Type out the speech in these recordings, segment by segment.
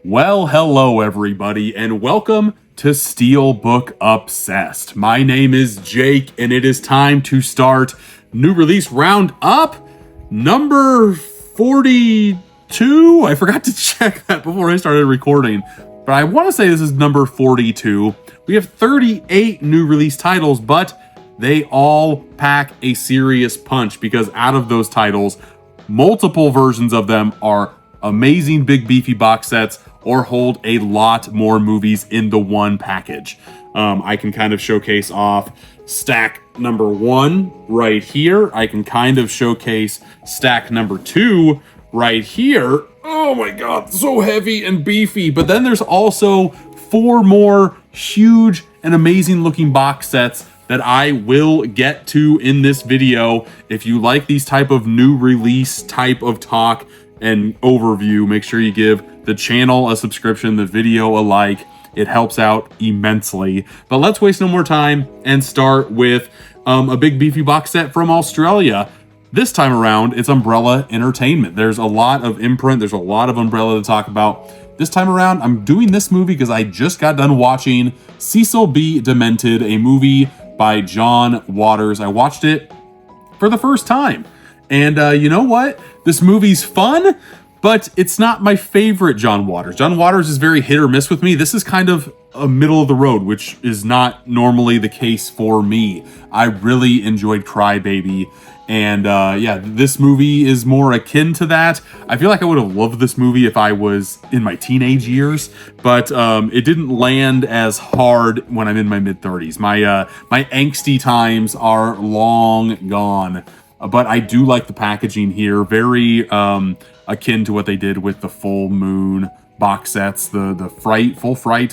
Well, hello everybody, and welcome to Steelbook Obsessed. My name is Jake, and it is time to start new release roundup number 42. I forgot to check that before I started recording, but I want to say this is number 42. We have 38 new release titles, but they all pack a serious punch because out of those titles, multiple versions of them are amazing big beefy box sets or hold a lot more movies in the one package. I can kind of showcase off stack number 1 right here. I can kind of showcase stack number 2 right here. Oh my god, so heavy and beefy. But then there's also 4 more huge and amazing looking box sets that I will get to in this video. If you like these type of new release type of talk and overview, make sure you give the channel a subscription, the video a like. It helps out immensely. But let's waste no more time and start with a big beefy box set from Australia. This time around, it's Umbrella Entertainment. There's a lot of imprint, there's a lot of Umbrella to talk about. This time around, I'm doing this movie because I just got done watching Cecil B. Demented, a movie by John Waters. I watched it for the first time. And you know what? This movie's fun, but it's not my favorite John Waters. John Waters is very hit or miss with me. This is kind of a middle of the road, which is not normally the case for me. I really enjoyed Cry Baby. And yeah, this movie is more akin to that. I feel like I would have loved this movie if I was in my teenage years, but it didn't land as hard when I'm in my mid-30s. My angsty times are long gone. But I do like the packaging here. Very akin to what they did with the Full Moon box sets. The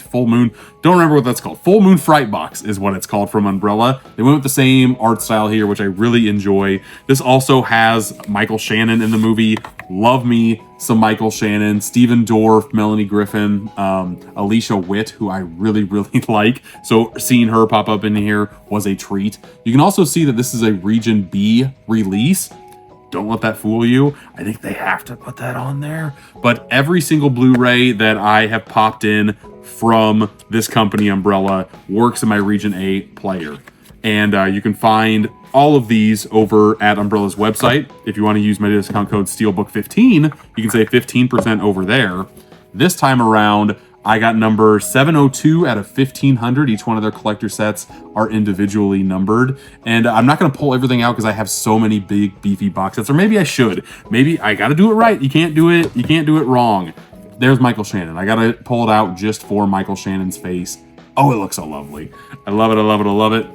Full Moon. Don't remember what that's called. Full Moon Fright box is what it's called from Umbrella. They went with the same art style here, which I really enjoy. This also has Michael Shannon in the movie. Love me some Michael Shannon. Stephen Dorff, Melanie Griffin, Alicia Witt, who I really, really like. So seeing her pop up in here was a treat. You can also see that this is a Region B release. Don't let that fool you. I think they have to put that on there. But every single Blu-ray that I have popped in from this company, Umbrella, works in my Region A player. And you can find all of these over at Umbrella's website. If you want to use my discount code STEELBOOK15, you can save 15% over there. This time around, I got number 702 out of 1,500. Each one of their collector sets are individually numbered. And I'm not going to pull everything out because I have so many big, beefy box sets. Or maybe I should. Maybe I got to do it right. You can't do it wrong. There's Michael Shannon. I got to pull it out just for Michael Shannon's face. Oh, it looks so lovely. I love it, I love it, I love it.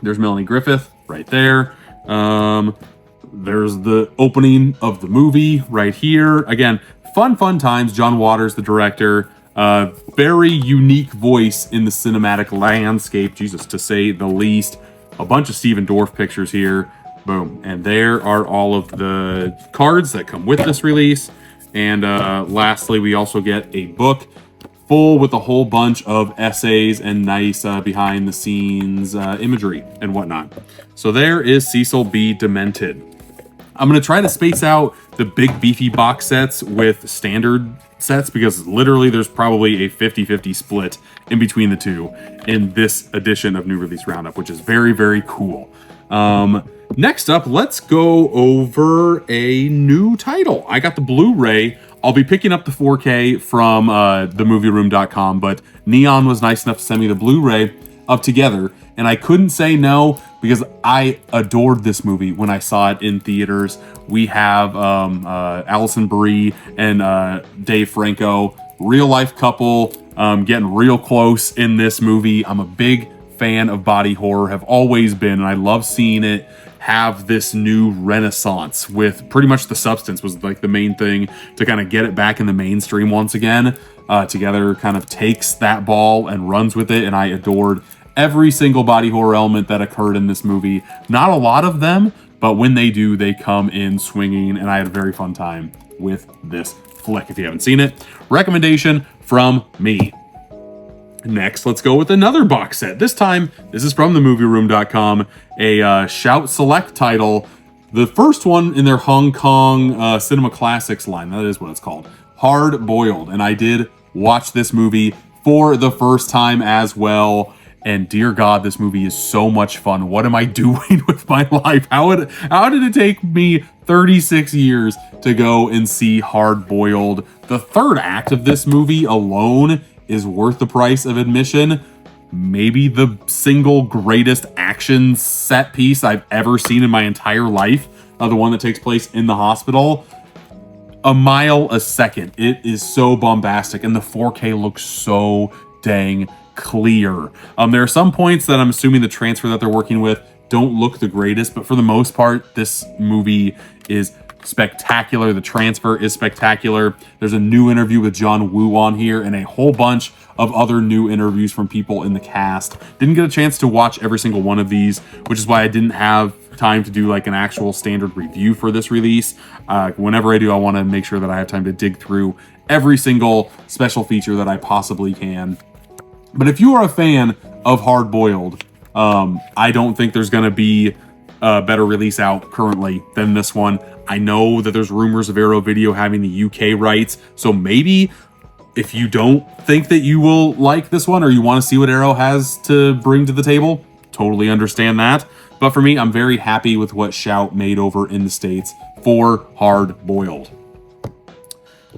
There's Melanie Griffith right there. There's the opening of the movie right here. Again, fun times. John Waters, the director. Very unique voice in the cinematic landscape, Jesus, to say the least. A bunch of Stephen Dorff pictures here. Boom. And there are all of the cards that come with this release. And lastly, we also get a book full with a whole bunch of essays and nice behind the scenes imagery and whatnot. So there is Cecil B. Demented. I'm going to try to space out the big beefy box sets with standard sets because literally there's probably a 50-50 split in between the two in this edition of New Release Roundup, which is very, very cool. Next up, let's go over a new title. I got the Blu-ray. I'll be picking up the 4K from themovieroom.com, but Neon was nice enough to send me the Blu-ray up together, and I couldn't say no because I adored this movie when I saw it in theaters. We have Alison Brie and Dave Franco, real life couple, getting real close in this movie. I'm a big fan of body horror, have always been, and I love seeing it have this new renaissance with pretty much The Substance was like the main thing to kind of get it back in the mainstream once again. Together kind of takes that ball and runs with it, and I adored every single body horror element that occurred in this movie. Not a lot of them, but when they do, they come in swinging, and I had a very fun time with this flick. If you haven't seen it, recommendation from me. Next, let's go with another box set. This time, this is from themovieroom.com, a Shout Select title. The first one in their Hong Kong Cinema Classics line, that is what it's called. Hard Boiled, and I did watch this movie for the first time as well. And dear God, this movie is so much fun. What am I doing with my life? How did it take me 36 years to go and see Hard Boiled? The third act of this movie alone is worth the price of admission. Maybe the single greatest action set piece I've ever seen in my entire life. The one that takes place in the hospital. A mile a second. It is so bombastic, and the 4K looks so dang clear. There are some points that I'm assuming the transfer that they're working with don't look the greatest, but for the most part, this movie is spectacular. The transfer is spectacular. There's a new interview with John Woo on here and a whole bunch of other new interviews from people in the cast. Didn't get a chance to watch every single one of these, which is why I didn't have time to do like an actual standard review for this release. Whenever I do, I want to make sure that I have time to dig through every single special feature that I possibly can. But if you are a fan of Hard Boiled, I don't think there's going to be a better release out currently than this one. I know that there's rumors of Arrow Video having the UK rights, so maybe if you don't think that you will like this one or you want to see what Arrow has to bring to the table, totally understand that. But for me, I'm very happy with what Shout made over in the States for Hard Boiled.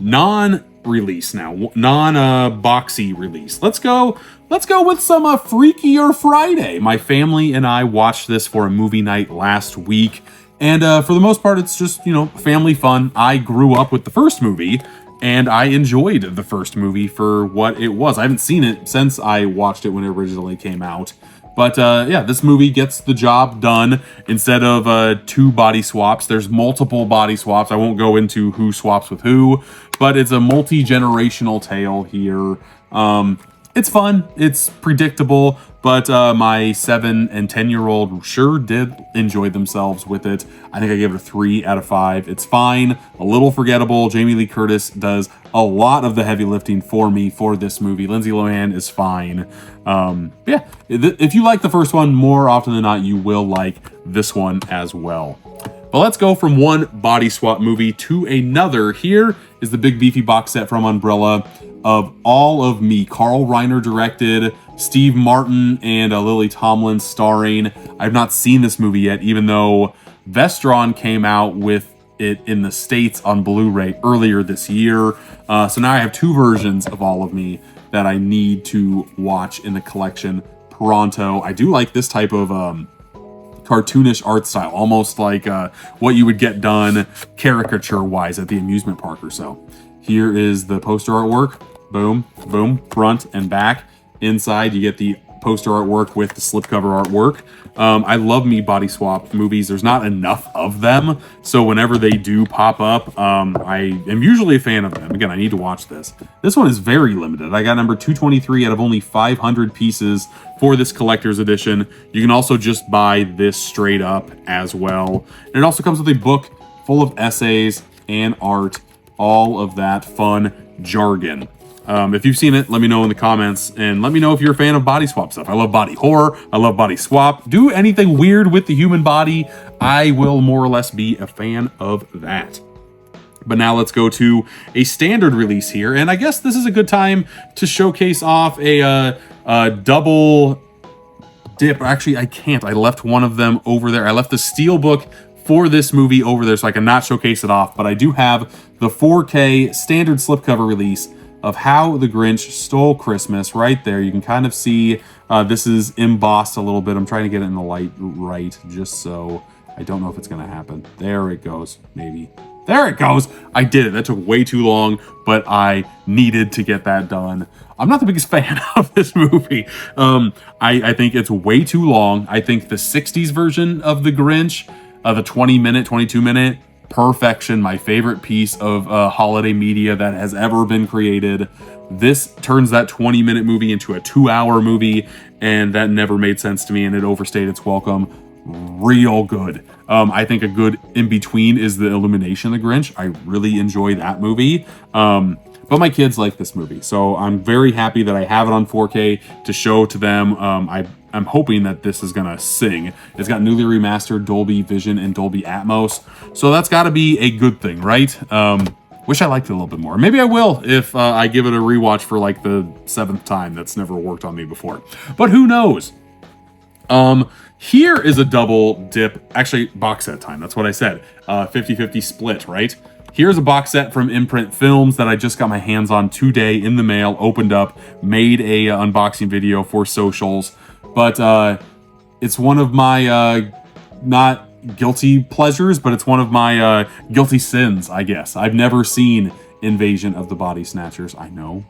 Non-release now, non-boxy release. Let's go with some Freakier Friday. My family and I watched this for a movie night last week, and for the most part, it's just, you know, family fun. I grew up with the first movie, and I enjoyed the first movie for what it was. I haven't seen it since I watched it when it originally came out. But yeah, this movie gets the job done. Instead of 2 body swaps, there's multiple body swaps. I won't go into who swaps with who, but it's a multi-generational tale here. It's fun, it's predictable, but my 7 and 10-year-old sure did enjoy themselves with it. I think I gave it a 3 out of 5. It's fine, a little forgettable. Jamie Lee Curtis does a lot of the heavy lifting for me for this movie. Lindsay Lohan is fine. Yeah, if you like the first one, more often than not, you will like this one as well. But let's go from one body swap movie to another. Here is the big beefy box set from Umbrella of All of Me. Carl Reiner directed, Steve Martin and Lily Tomlin starring. I've not seen this movie yet, even though Vestron came out with it in the States on Blu-ray earlier this year. So now I have 2 versions of All of Me that I need to watch in the collection pronto. I do like this type of cartoonish art style, almost like what you would get done caricature-wise at the amusement park or so. Here is the poster artwork. Boom, boom, front and back. Inside, you get the poster artwork with the slipcover artwork. I love me body swap movies. There's not enough of them, so whenever they do pop up, I am usually a fan of them. Again, I need to watch this. This one is very limited. I got number 223 out of only 500 pieces for this collector's edition. You can also just buy this straight up as well. And it also comes with a book full of essays and art, all of that fun jargon. If you've seen it, let me know in the comments, and let me know if you're a fan of body swap stuff. I love body horror. I love body swap. Do anything weird with the human body, I will more or less be a fan of that. But now let's go to a standard release here, and I guess this is a good time to showcase off a double dip. Actually, I can't. I left one of them over there. I left the Steelbook for this movie over there, so I cannot showcase it off, but I do have the 4K standard slipcover release of How the Grinch Stole Christmas right there. You can kind of see this is embossed a little bit. I'm trying to get it in the light right, just so I don't know if it's going to happen. There it goes, maybe. There it goes. I did it. That took way too long, but I needed to get that done. I'm not the biggest fan of this movie. I think it's way too long. I think the 60s version of The Grinch, the 20-minute, 22-minute, perfection, my favorite piece of holiday media that has ever been created. This turns that 20-minute movie into a 2-hour movie, and that never made sense to me, and it overstayed its welcome real good. I think a good in-between is The Illumination of the Grinch. I really enjoy that movie. But my kids like this movie, so I'm very happy that I have it on 4K to show to them. I'm hoping that this is gonna sing. It's got newly remastered Dolby Vision and Dolby Atmos, so that's gotta be a good thing, right? Wish I liked it a little bit more. Maybe I will if I give it a rewatch for like the 7th time. That's never worked on me before. But who knows? Here is a double dip, actually box set time. That's what I said. 50-50 split, right? Here's a box set from Imprint Films that I just got my hands on today in the mail, opened up, made a unboxing video for socials. But it's one of my not guilty pleasures, but it's one of my guilty sins, I guess. I've never seen Invasion of the Body Snatchers. I know.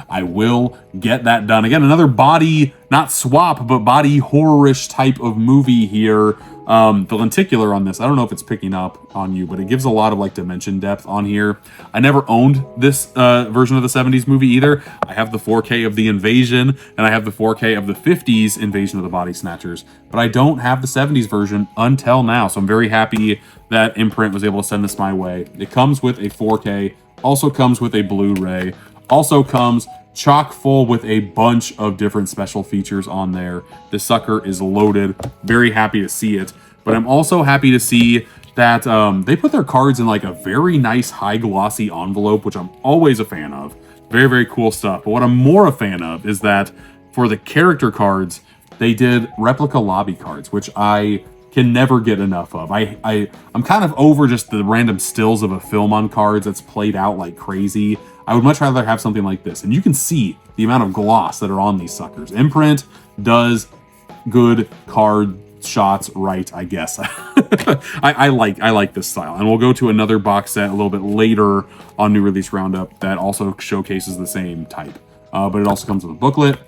I will get that done. Again, another body, not swap, but body horror-ish type of movie here. The lenticular on this, I don't know if it's picking up on you, but it gives a lot of like dimension depth on here. I never owned this version of the 70s movie either. I have the 4K of the Invasion, and I have the 4K of the 50s Invasion of the Body Snatchers, but I don't have the 70s version until now. So I'm very happy that Imprint was able to send this my way. It comes with a 4K, also comes with a Blu-ray, also comes chock full with a bunch of different special features on there. This sucker is loaded. Very happy to see it. But I'm also happy to see that they put their cards in like a very nice high glossy envelope, which I'm always a fan of. Very, very cool stuff. But what I'm more a fan of is that for the character cards, they did replica lobby cards, which I can never get enough of. I'm kind of over just the random stills of a film on cards that's played out like crazy. I would much rather have something like this. And you can see the amount of gloss that are on these suckers. Imprint does good card shots right, I guess. I like this style. And we'll go to another box set a little bit later on New Release Roundup that also showcases the same type. But it also comes with a booklet.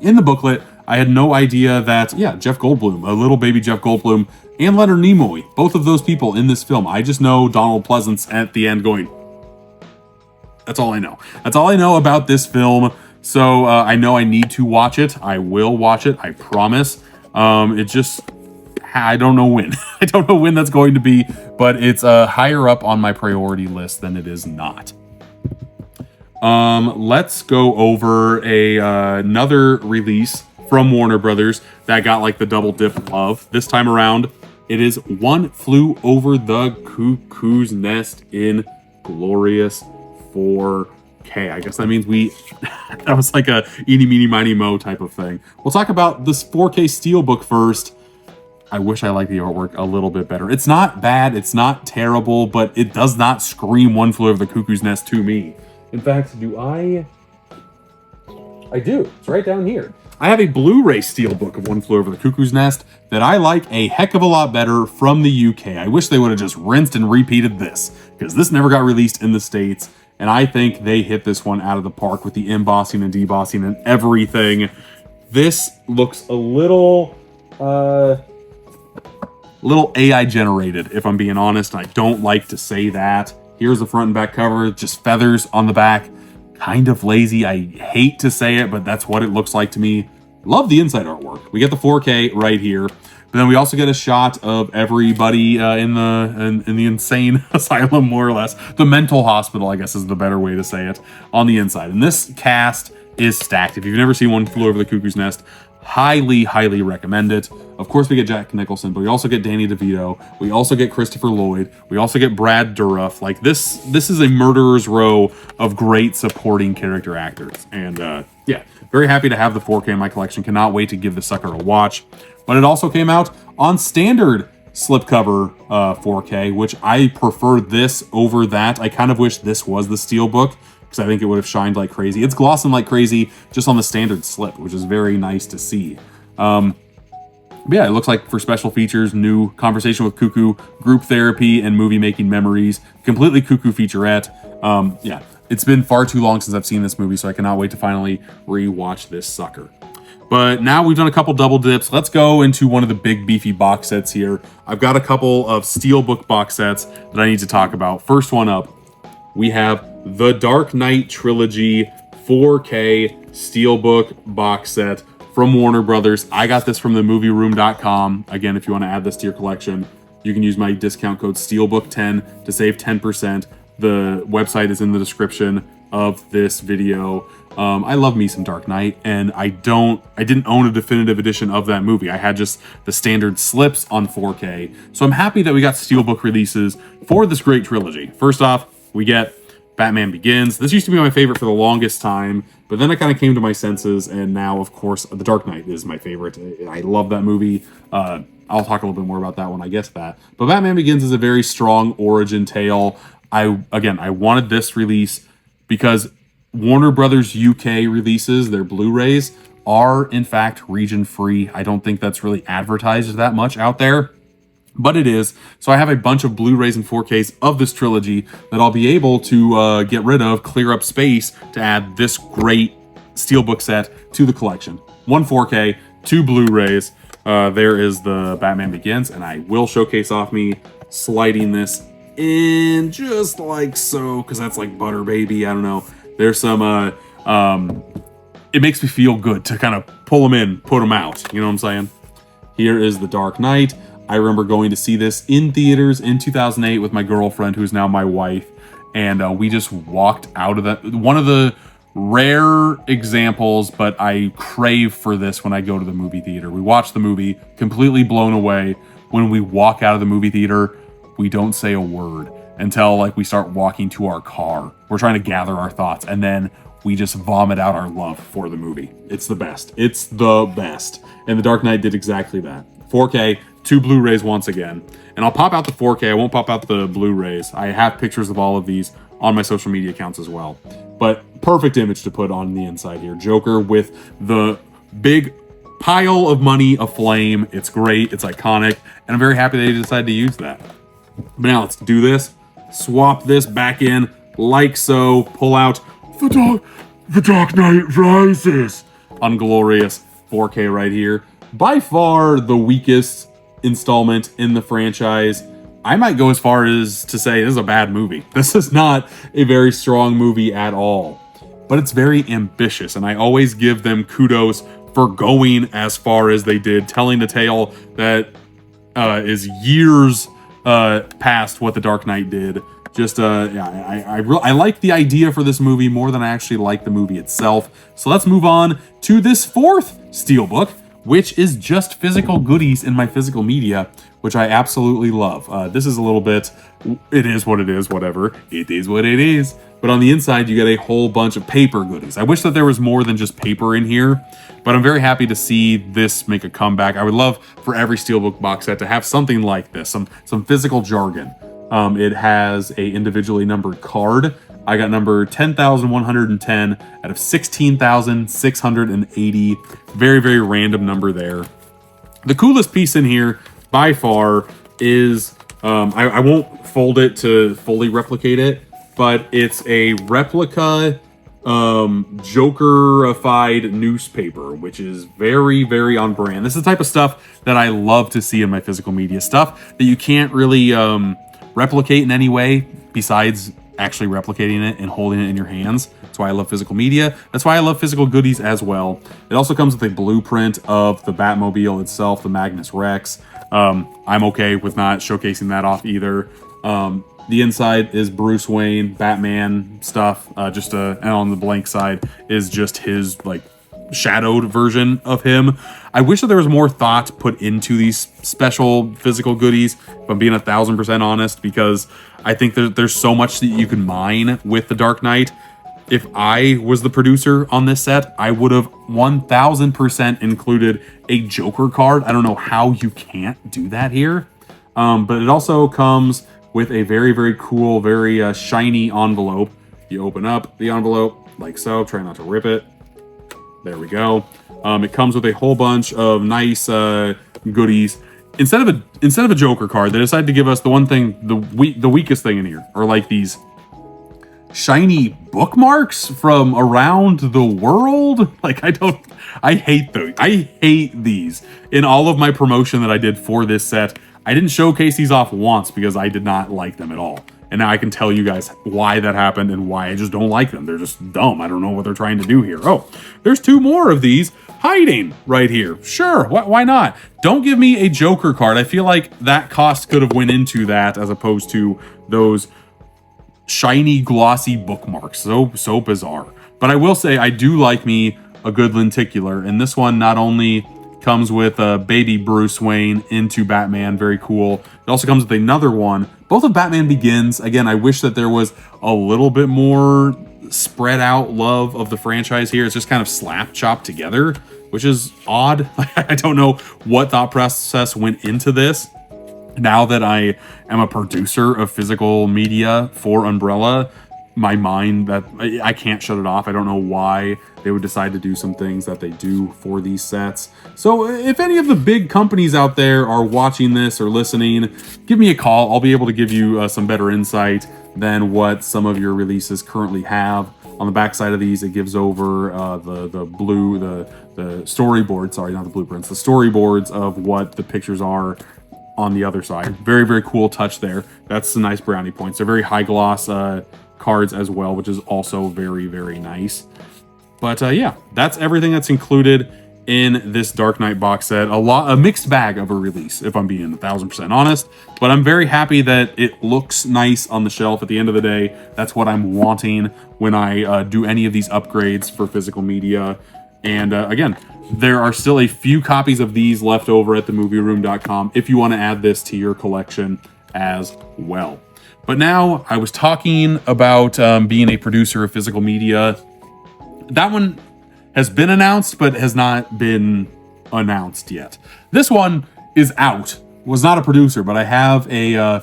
In the booklet, I had no idea that, yeah, Jeff Goldblum, a little baby Jeff Goldblum, and Leonard Nimoy, both of those people in this film. I just know Donald Pleasance at the end going, that's all I know. That's all I know about this film. So I know I need to watch it. I will watch it. I promise. It just, I don't know when. I don't know when that's going to be, but it's higher up on my priority list than it is not. Let's go over another release from Warner Brothers that got like the double dip of. This time around, it is One Flew Over the Cuckoo's Nest in glorious 4K. I guess that means that was like a eeny, meeny, miny, mo type of thing. We'll talk about this 4K Steelbook first. I wish I liked the artwork a little bit better. It's not bad, it's not terrible, but it does not scream One Flew Over the Cuckoo's Nest to me. In fact, do I do. It's right down here. I have a Blu-ray Steelbook of One Flew Over the Cuckoo's Nest that I like a heck of a lot better from the UK. I wish they would have just rinsed and repeated this, because this never got released in the States. And I think they hit this one out of the park with the embossing and debossing and everything. This looks a little AI generated, if I'm being honest. I don't like to say that. Here's the front and back cover, just feathers on the back. Kind of lazy. I hate to say it, but that's what it looks like to me. Love the inside artwork. We get the 4K right here. But then we also get a shot of everybody in the insane asylum, more or less. The mental hospital, I guess is the better way to say it, on the inside. And this cast is stacked. If you've never seen One Flew Over the Cuckoo's Nest, highly, highly recommend it. Of course, we get Jack Nicholson, but we also get Danny DeVito. We also get Christopher Lloyd. We also get Brad Dourif. Like, this is a murderer's row of great supporting character actors. And yeah, very happy to have the 4K in my collection. Cannot wait to give the sucker a watch. But it also came out on standard slipcover 4K, which I prefer this over that. I kind of wish this was the Steelbook, because I think it would have shined like crazy. It's glossing like crazy just on the standard slip, which is very nice to see. But yeah, it looks like for special features, new Conversation with Cuckoo, group therapy, and movie making memories. Completely Cuckoo featurette. Yeah, it's been far too long since I've seen this movie, so I cannot wait to finally rewatch this sucker. But now we've done a couple double dips. Let's go into one of the big beefy box sets here. I've got a couple of Steelbook box sets that I need to talk about. First one up, we have the Dark Knight Trilogy 4K Steelbook box set from Warner Brothers. I got this from themovieroom.com. Again, if you want to add this to your collection, you can use my discount code STEELBOOK10 to save 10%. The website is in the description of this video. I love me some Dark Knight, and I didn't own a definitive edition of that movie. I had just the standard slips on 4K. So I'm happy that we got Steelbook releases for this great trilogy. First off, We get Batman Begins. This used to be my favorite for the longest time, but then I kind of came to my senses, and now, of course, The Dark Knight is my favorite. I love that movie. I'll talk a little bit more about that when I get to that. But Batman Begins is a very strong origin tale. I wanted this release because Warner Brothers UK releases, their Blu-rays, are in fact region free. I don't think that's really advertised that much out there, but it is. So I have a bunch of Blu-rays and 4Ks of this trilogy that I'll be able to get rid of, clear up space to add this great steelbook set to the collection. 1 4K, 2 Blu-rays. There is the Batman Begins, and I will showcase off me sliding this in just like so, because that's like butter, baby. I don't know. There's some, it makes me feel good to kind of pull them in, put them out. You know what I'm saying? Here is The Dark Knight. I remember going to see this in theaters in 2008 with my girlfriend, who's now my wife. And we just walked out of that. One of the rare examples, but I crave for this when I go to the movie theater. We watch the movie, completely blown away. When we walk out of the movie theater, we don't say a word until like we start walking to our car. We're trying to gather our thoughts, and then we just vomit out our love for the movie. It's the best. It's the best. And The Dark Knight did exactly that. 4K, 2 Blu-rays once again. And I'll pop out the 4K. I won't pop out the Blu-rays. I have pictures of all of these on my social media accounts as well. But perfect image to put on the inside here. Joker with the big pile of money aflame. It's great. It's iconic. And I'm very happy they decided to use that. But now let's do this. Swap this back in like so. Pull out The Dark Knight Rises. Unglorious 4K right here. By far the weakest installment in the franchise. I might go as far as to say this is a bad movie. This is not a very strong movie at all. But it's very ambitious, and I always give them kudos for going as far as they did, telling a tale that is years past what The Dark Knight did. Just, I like the idea for this movie more than I actually like the movie itself. So let's move on to this 4th steelbook, which is just physical goodies in my physical media, which I absolutely love. This is a little bit, it is what it is, whatever. It is what it is. But on the inside, you get a whole bunch of paper goodies. I wish that there was more than just paper in here, but I'm very happy to see this make a comeback. I would love for every steelbook box set to have something like this, some physical jargon. It has a individually numbered card. I got number 10,110 out of 16,680. Very, very random number there. The coolest piece in here, by far, is, I won't fold it to fully replicate it, but it's a replica Jokerified newspaper, which is very, very on brand. This is the type of stuff that I love to see in my physical media. Stuff that you can't really replicate in any way besides actually replicating it and holding it in your hands. That's why I love physical media. That's why I love physical goodies as well. It also comes with a blueprint of the Batmobile itself, the Magnus Rex. I'm okay with not showcasing that off either. The inside is Bruce Wayne, Batman stuff. And on the blank side is just his like shadowed version of him. I wish that there was more thought put into these special physical goodies, if I'm being 1,000% honest, because I think there's so much that you can mine with The Dark Knight. If I was the producer on this set, I would have 1,000% included a Joker card. I don't know how you can't do that here. But it also comes with a very, very cool, very shiny envelope. You open up the envelope like so. Try not to rip it. There we go. It comes with a whole bunch of nice goodies. Instead of a Joker card, they decided to give us the one thing, the weakest thing in here, are like these shiny bookmarks from around the world. Like I hate those. I hate these. In all of my promotion that I did for this set, I didn't showcase these off once because I did not like them at all. And now I can tell you guys why that happened and why I just don't like them. They're just dumb. I don't know what they're trying to do here. Oh, there's 2 more of these hiding right here. Sure, why not? Don't give me a Joker card. I feel like that cost could have went into that as opposed to those shiny, glossy bookmarks. So bizarre. But I will say I do like me a good lenticular. And this one not only Comes with baby Bruce Wayne into Batman. Very cool. It also comes with another one. Both of Batman Begins. Again, I wish that there was a little bit more spread out love of the franchise here. It's just kind of slap chopped together, which is odd. I don't know what thought process went into this. Now that I am a producer of physical media for Umbrella, my mind, that I can't shut it off. I don't know why they would decide to do some things that they do for these sets. So if any of the big companies out there are watching this or listening, give me a call. I'll be able to give you some better insight than what some of your releases currently have. On the back side of these, it gives over the storyboard. Sorry, not the blueprints. The storyboards of what the pictures are on the other side. Very, very cool touch there. That's some nice brownie points. They're very high gloss cards as well, which is also very, very nice. But yeah, that's everything that's included in this Dark Knight box set. A mixed bag of a release, if I'm being 1000% honest. But I'm very happy that it looks nice on the shelf. At the end of the day, that's what I'm wanting when I do any of these upgrades for physical media. And again, there are still a few copies of these left over at themovieroom.com if you want to add this to your collection as well. But now, I was talking about being a producer of physical media. That one has been announced, but has not been announced yet. This one is out. Was not a producer, but I have a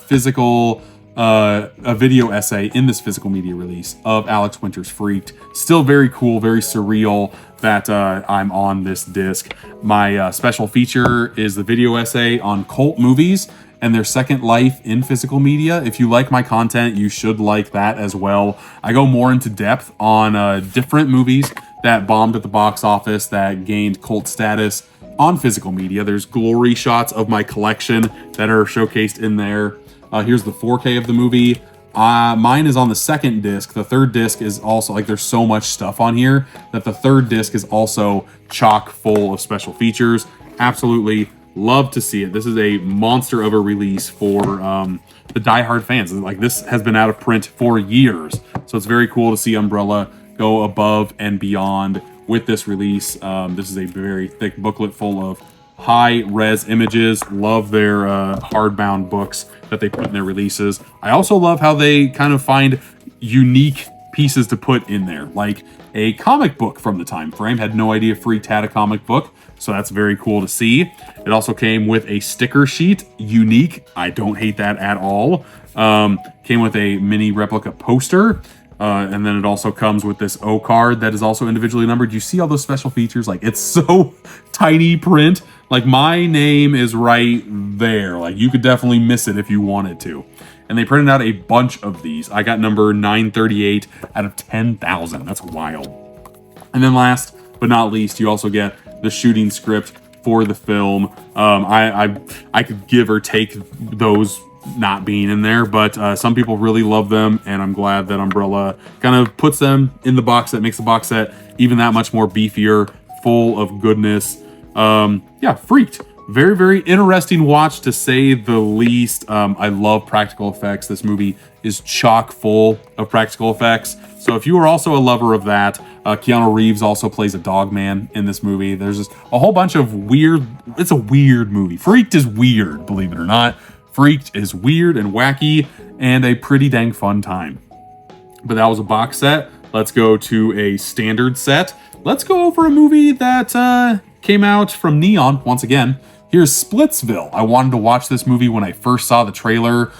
video essay in this physical media release of Alex Winter's Freaked. Still very cool, very surreal that I'm on this disc. My special feature is the video essay on cult movies and their second life in physical media. If you like my content, you should like that as well. I go more into depth on different movies that bombed at the box office, that gained cult status on physical media. There's glory shots of my collection that are showcased in there. Here's the 4K of the movie. Mine is on the second disc. The third disc is also, like, there's so much stuff on here that the third disc is also chock full of special features. Absolutely love to see it. This is a monster of a release for the diehard fans. Like, this has been out of print for years. So it's very cool to see Umbrella go above and beyond with this release. This is a very thick booklet full of high-res images. Love their hardbound books that they put in their releases. I also love how they kind of find unique pieces to put in there, like a comic book from the time frame. Had no idea Freaked had a comic book, so that's very cool to see. It also came with a sticker sheet, unique. I don't hate that at all. Came with a mini replica poster. And then it also comes with this O card that is also individually numbered. You see all those special features? Like, it's so tiny print. Like, my name is right there. Like, you could definitely miss it if you wanted to. And they printed out a bunch of these. I got number 938 out of 10,000. That's wild. And then last but not least, you also get the shooting script for the film. I could give or take those not being in there, but some people really love them, and I'm glad that Umbrella kind of puts them in the box set, makes the box set even that much more beefier, full of goodness. Yeah, Freaked. Very, very interesting watch, to say the least. I love practical effects. This movie is chock full of practical effects. So if you are also a lover of that, Keanu Reeves also plays a dog man in this movie. There's just a whole bunch of weird, it's a weird movie. Freaked is weird, believe it or not. Freaked is weird and wacky and a pretty dang fun time. But that was a box set. Let's go to a standard set. Let's go over a movie that came out from Neon once again. Here's Splitsville. I wanted to watch this movie when I first saw the trailer.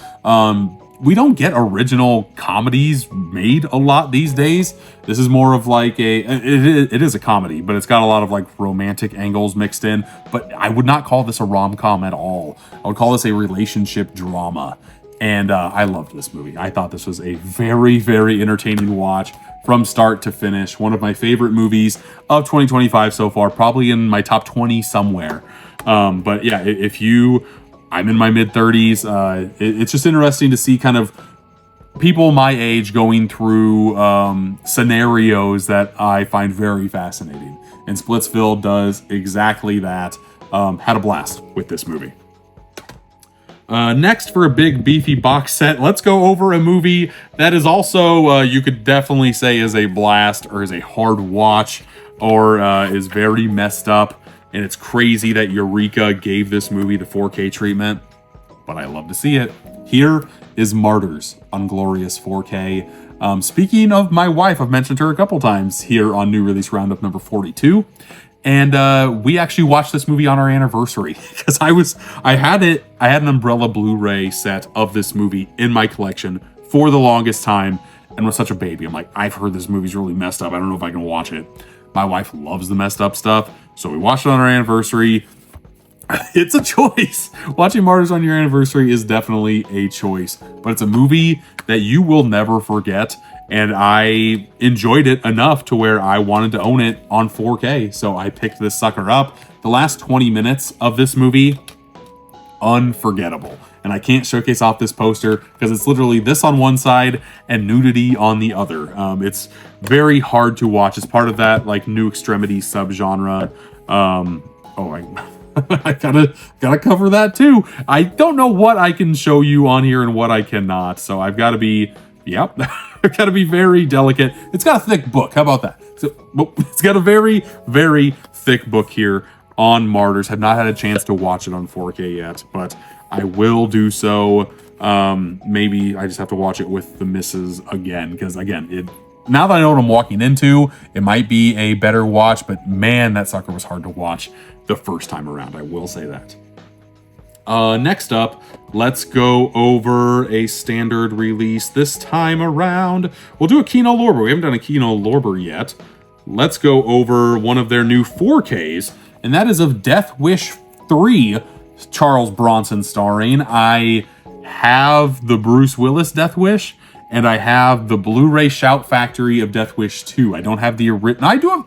We don't get original comedies made a lot these days. This is more of like it is a comedy, but it's got a lot of like romantic angles mixed in. But I would not call this a rom-com at all. I would call this a relationship drama. And I loved this movie. I thought this was a very, very entertaining watch from start to finish. One of my favorite movies of 2025 so far, probably in my top 20 somewhere. But yeah, I'm in my mid-30s. It's just interesting to see kind of people my age going through scenarios that I find very fascinating. And Splitsville does exactly that. Had a blast with this movie. Next, for a big beefy box set, let's go over a movie that is also, you could definitely say, is a blast, or is a hard watch, or is very messed up. and it's crazy that Eureka gave this movie the 4K treatment, but I love to see it. Here is Martyrs on glorious 4K. Speaking of my wife, I've mentioned her a couple times here on New Release Roundup number 42. And we actually watched this movie on our anniversary because I had an Umbrella Blu-ray set of this movie in my collection for the longest time and was such a baby. I'm like, I've heard this movie's really messed up. I don't know if I can watch it. My wife loves the messed up stuff, so we watched it on our anniversary. It's a choice. Watching Martyrs on your anniversary is definitely a choice, but it's a movie that you will never forget. And I enjoyed it enough to where I wanted to own it on 4K. So I picked this sucker up. The last 20 minutes of this movie, unforgettable. And I can't showcase off this poster because it's literally this on one side and nudity on the other. It's very hard to watch. It's part of that like New Extremity subgenre. I gotta cover that too. I don't know what I can show you on here and what I cannot. So I've got to be, yep. I've got to be very delicate. It's got a thick book. How about that? So it's got a very, very thick book here on Martyrs. Have not had a chance to watch it on 4K yet, but I will do so. Maybe I just have to watch it with the missus again, because again, now that I know what I'm walking into, it might be a better watch, but man, that sucker was hard to watch the first time around. I will say that. Next up, let's go over a standard release this time around. We'll do a Kino Lorber. We haven't done a Kino Lorber yet. Let's go over one of their new 4Ks, and that is of Death Wish 3, Charles Bronson starring. I have the Bruce Willis Death Wish, and I have the Blu-ray Shout Factory of Death Wish 2. I don't have the original. I do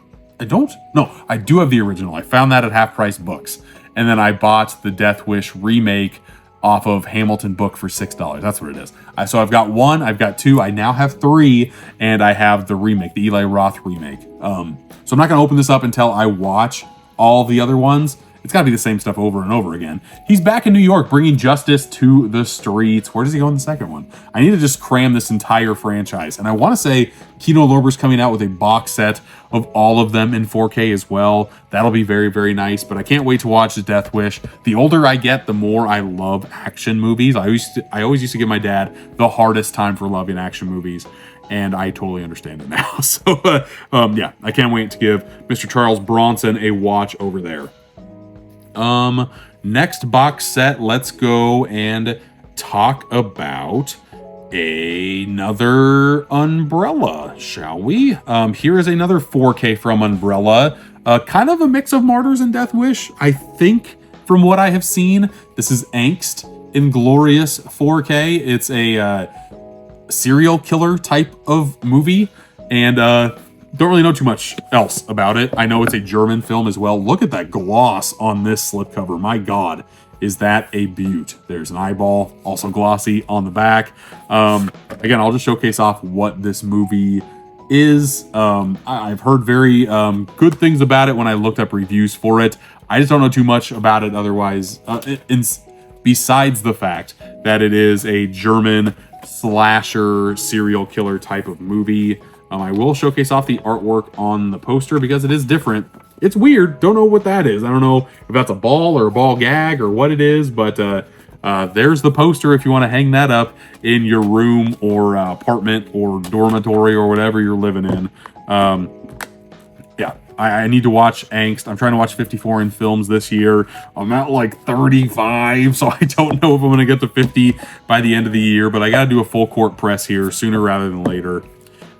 have the original. I found that at Half Price Books. And then I bought the Death Wish remake off of Hamilton Book for $6. That's what it is. So I've got 1, I've got 2, I now have 3, and I have the remake, the Eli Roth remake. So I'm not going to open this up until I watch all the other ones. It's got to be the same stuff over and over again. He's back in New York, bringing justice to the streets. Where does he go in the second one? I need to just cram this entire franchise. And I want to say Kino Lorber's coming out with a box set of all of them in 4K as well. That'll be very, very nice. But I can't wait to watch the Death Wish. The older I get, the more I love action movies. I always used to give my dad the hardest time for loving action movies. And I totally understand it now. So, yeah, I can't wait to give Mr. Charles Bronson a watch over there. Next box set, let's go and talk about another Umbrella, shall we? Here is another 4K from Umbrella. Kind of a mix of Martyrs and Death Wish, I think, from what I have seen. This is Angst in glorious 4K. It's a serial killer type of movie, and don't really know too much else about it. I know it's a German film as well. Look at that gloss on this slipcover. My God, is that a beaut? There's an eyeball, also glossy on the back. Again, I'll just showcase off what this movie is. I've heard very good things about it when I looked up reviews for it. I just don't know too much about it otherwise, besides the fact that it is a German slasher serial killer type of movie. I will showcase off the artwork on the poster because it is different. It's weird. Don't know what that is. I don't know if that's a ball or a ball gag or what it is, but there's the poster if you want to hang that up in your room or apartment or dormitory or whatever you're living in. Yeah, I need to watch Angst. I'm trying to watch 54 in films this year. I'm at like 35, so I don't know if I'm going to get to 50 by the end of the year, but I got to do a full court press here sooner rather than later.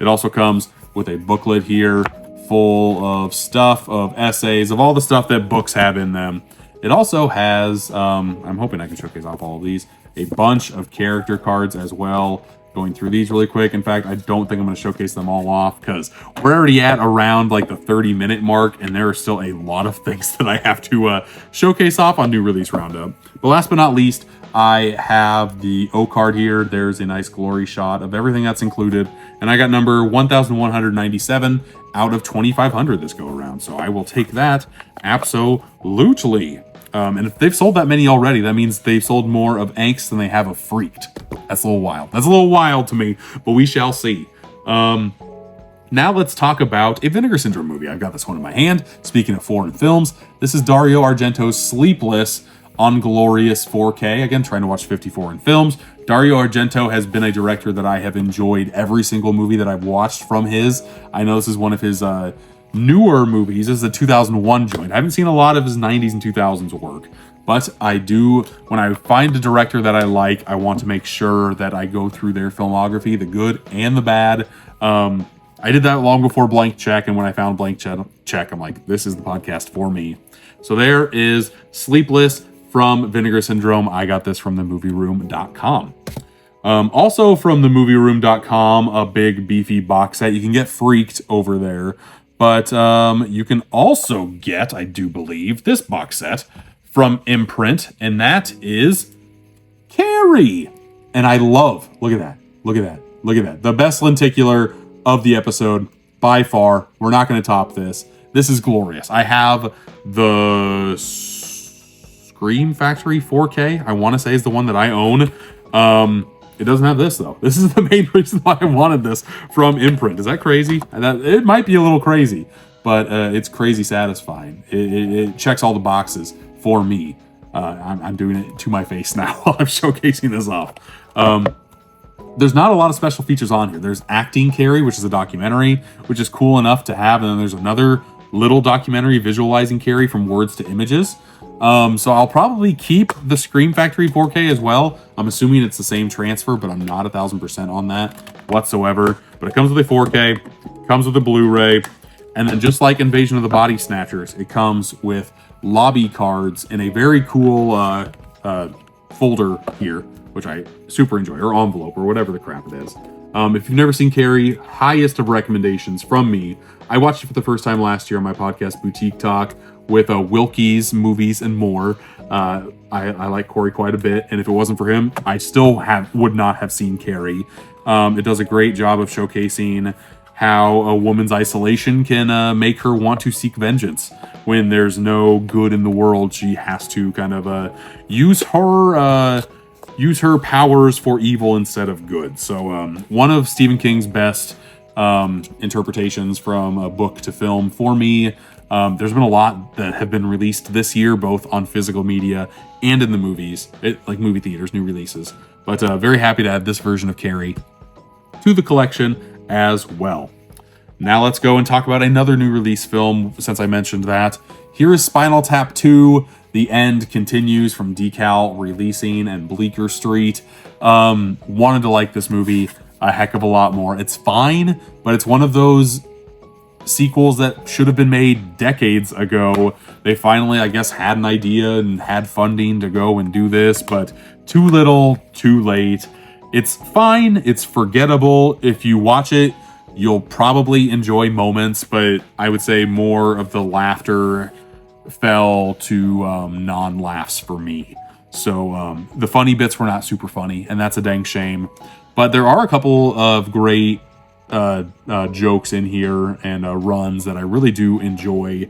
It also comes with a booklet here full of stuff, of essays, of all the stuff that books have in them. It also has, I'm hoping I can showcase off all of these, a bunch of character cards as well. Going through these really quick. In fact, I don't think I'm going to showcase them all off because we're already at around like the 30-minute mark, and there are still a lot of things that I have to showcase off on New Release Roundup. But last but not least, I have the O card here. There's a nice glory shot of everything that's included, and I got number 1197 out of 2500 this go around. So I will take that absolutely. And if they've sold that many already, that means they've sold more of Angst than they have of Freaked. That's a little wild. That's a little wild to me, but we shall see. Now let's talk about a Vinegar Syndrome movie. I've got this one in my hand. Speaking of foreign films, this is Dario Argento's Sleepless on glorious 4K. Again, trying to watch 50 foreign films. Dario Argento has been a director that I have enjoyed every single movie that I've watched from his. I know this is one of his newer movies. This is a 2001 joint. I haven't seen a lot of his 90s and 2000s work, but I do, when I find a director that I like, I want to make sure that I go through their filmography, the good and the bad. I did that long before Blank Check, and when I found Blank Check, I'm like, this is the podcast for me. So there is Sleepless from Vinegar Syndrome. I got this from themovieroom.com. Also from themovieroom.com, a big beefy box set. You can get Freaked over there, but you can also get, I do believe, this box set from Imprint, and that is Carrie. And I love, look at that, look at that, look at that. The best lenticular of the episode by far. We're not going to top this. This is glorious. I have the Scream Factory 4K, I want to say, is the one that I own. It doesn't have this, though. This is the main reason why I wanted this from Imprint. Is that crazy? It might be a little crazy, but it's crazy satisfying. It checks all the boxes for me. I'm doing it to my face now while I'm showcasing this off. There's not a lot of special features on here. There's Acting Carrie, which is a documentary, which is cool enough to have. And then there's another little documentary visualizing Carrie from words to images. So I'll probably keep the Scream Factory 4K as well. I'm assuming it's the same transfer, but I'm not 1,000% on that whatsoever. But it comes with a 4K, comes with a Blu-ray, and then just like Invasion of the Body Snatchers, it comes with lobby cards in a very cool folder here, which I super enjoy, or envelope, or whatever the crap it is. If you've never seen Carrie, highest of recommendations from me. I watched it for the first time last year on my podcast, Boutique Talk, with Wilkie's Movies and More. I like Corey quite a bit, and if it wasn't for him, I still would not have seen Carrie. It does a great job of showcasing how a woman's isolation can make her want to seek vengeance. When there's no good in the world, she has to kind of use her powers for evil instead of good. So one of Stephen King's best interpretations from a book to film for me. There's been a lot that have been released this year, both on physical media and in the movies, like movie theaters, new releases. But very happy to add this version of Carrie to the collection as well. Now let's go and talk about another new release film, since I mentioned that. Here is Spinal Tap 2. The End continues from Decal releasing and Bleecker Street. Wanted to like this movie a heck of a lot more. It's fine, but it's one of those sequels that should have been made decades ago. They finally, I guess, had an idea and had funding to go and do this, but too little, too late. It's fine. It's forgettable. If you watch it, you'll probably enjoy moments, but I would say more of the laughter fell to non-laughs for me. So the funny bits were not super funny, and that's a dang shame. But there are a couple of great jokes in here and runs that I really do enjoy.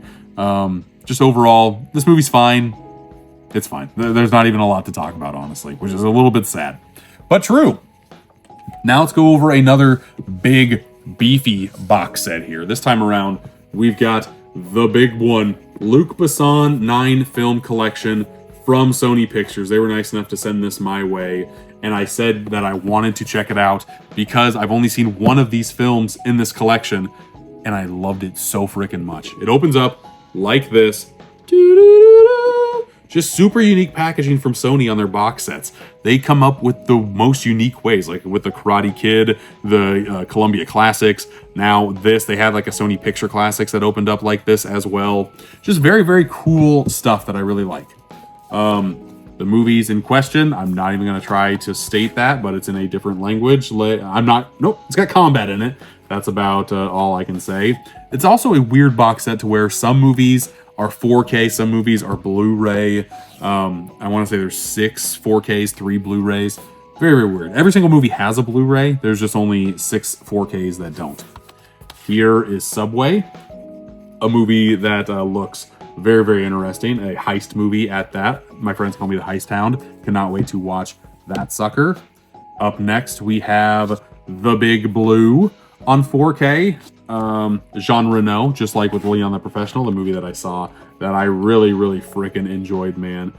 Just overall, this movie's fine. It's fine. There's not even a lot to talk about, honestly, which is a little bit sad, but true. Now let's go over another big, beefy box set here. This time around, we've got the big one, Luc Besson 9 film collection from Sony Pictures. They were nice enough to send this my way, and I said that I wanted to check it out because I've only seen one of these films in this collection, and I loved it so freaking much. It opens up like this. Just super unique packaging from Sony on their box sets. They come up with the most unique ways, like with the Karate Kid, the Columbia Classics. Now this, they had like a Sony Picture Classics that opened up like this as well. Just very, very cool stuff that I really like. The movies in question, I'm not even going to try to state that, but it's in a different language. Nope, it's got combat in it. That's about all I can say. It's also a weird box set to where some movies are 4K, some movies are Blu-ray. I want to say there's 6 4Ks, 3 Blu-rays. Very, very weird. Every single movie has a Blu-ray. There's just only 6 4Ks that don't. Here is Subway, a movie that looks very, very interesting. A heist movie at that. My friends call me the Heist Hound. Cannot wait to watch that sucker. Up next, we have The Big Blue on 4K. Jean Reno, just like with Leon the Professional, the movie that I saw that I really, really freaking enjoyed, man.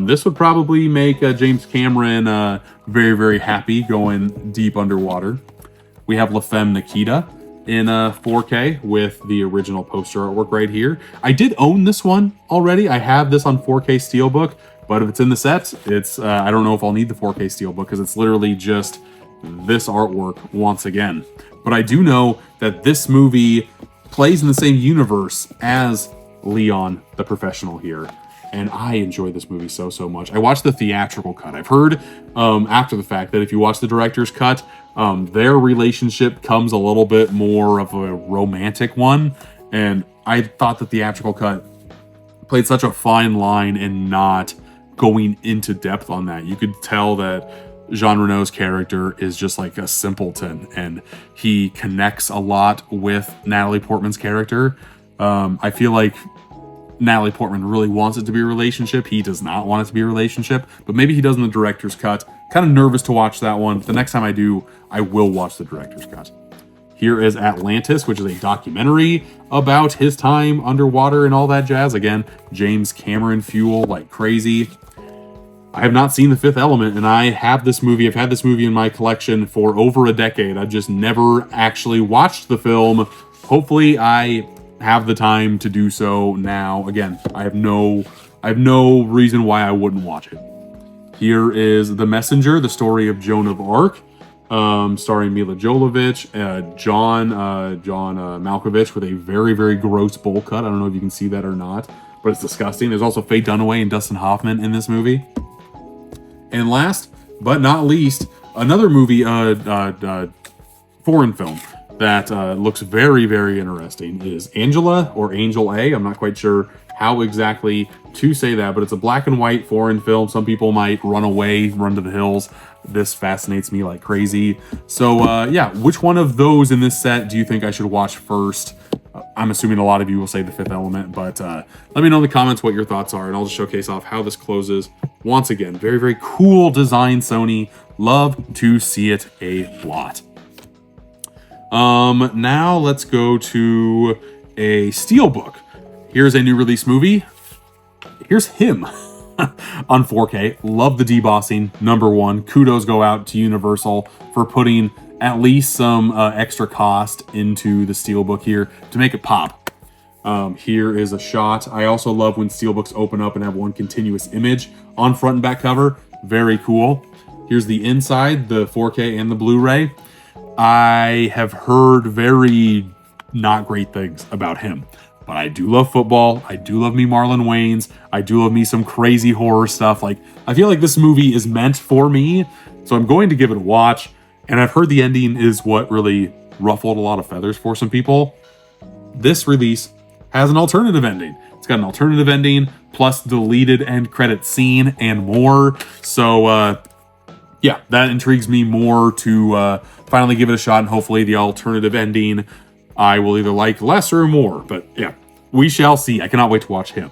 This would probably make James Cameron very, very happy going deep underwater. We have La Femme Nikita in 4K with the original poster artwork right here. I did own this one already. I have this on 4K Steelbook, but if it's in the set, it's I don't know if I'll need the 4K Steelbook because it's literally just this artwork once again. But I do know that this movie plays in the same universe as Leon the Professional here. And I enjoy this movie so much. I watched the theatrical cut. I've heard after the fact that if you watch the director's cut, their relationship comes a little bit more of a romantic one. And I thought the theatrical cut played such a fine line in not going into depth on that. You could tell that Jean Reno's character is just like a simpleton, and he connects a lot with Natalie Portman's character. I feel like Natalie Portman really wants it to be a relationship. He does not want it to be a relationship, but maybe he does in the director's cut. Kind of nervous to watch that one. The next time I do, I will watch the director's cut. Here is Atlantis, which is a documentary about his time underwater and all that jazz. Again, James Cameron fuel like crazy. I have not seen The Fifth Element, and I have this movie. I've had this movie in my collection for over a decade. I've just never actually watched the film. Hopefully, I have the time to do so now. Again, I have no reason why I wouldn't watch it. Here is The Messenger, the story of Joan of Arc, starring Mila Jovovich, John Malkovich with a very, very gross bowl cut. I don't know if you can see that or not, but it's disgusting. There's also Faye Dunaway and Dustin Hoffman in this movie. And last but not least, another movie, foreign film that looks very, very interesting is Angela or Angel A. I'm not quite sure how exactly to say that, but it's a black and white foreign film. Some people might run away, run to the hills. This fascinates me like crazy. So yeah, which one of those in this set do you think I should watch first? I'm assuming a lot of you will say The Fifth Element, but let me know in the comments what your thoughts are, and I'll just showcase off how this closes. Once again, very, very cool design, Sony. Love to see it a lot. Now let's go to a Steelbook. Here's a new release movie. Here's him on 4K. Love the debossing, #1. Kudos go out to Universal for putting at least some extra cost into the Steelbook here to make it pop. Here is a shot. I also love when Steelbooks open up and have one continuous image on front and back cover. Very cool. Here's the inside, the 4K and the Blu-ray. I have heard very not great things about him, but I do love football. I do love me Marlon Wayans. I do love me some crazy horror stuff. Like, I feel like this movie is meant for me, so I'm going to give it a watch. And I've heard the ending is what really ruffled a lot of feathers for some people. This release has an alternative ending. It's got an alternative ending plus deleted end credit scene and more. So yeah, that intrigues me more to finally give it a shot, and hopefully the alternative ending I will either like less or more. But yeah, we shall see. I cannot wait to watch him.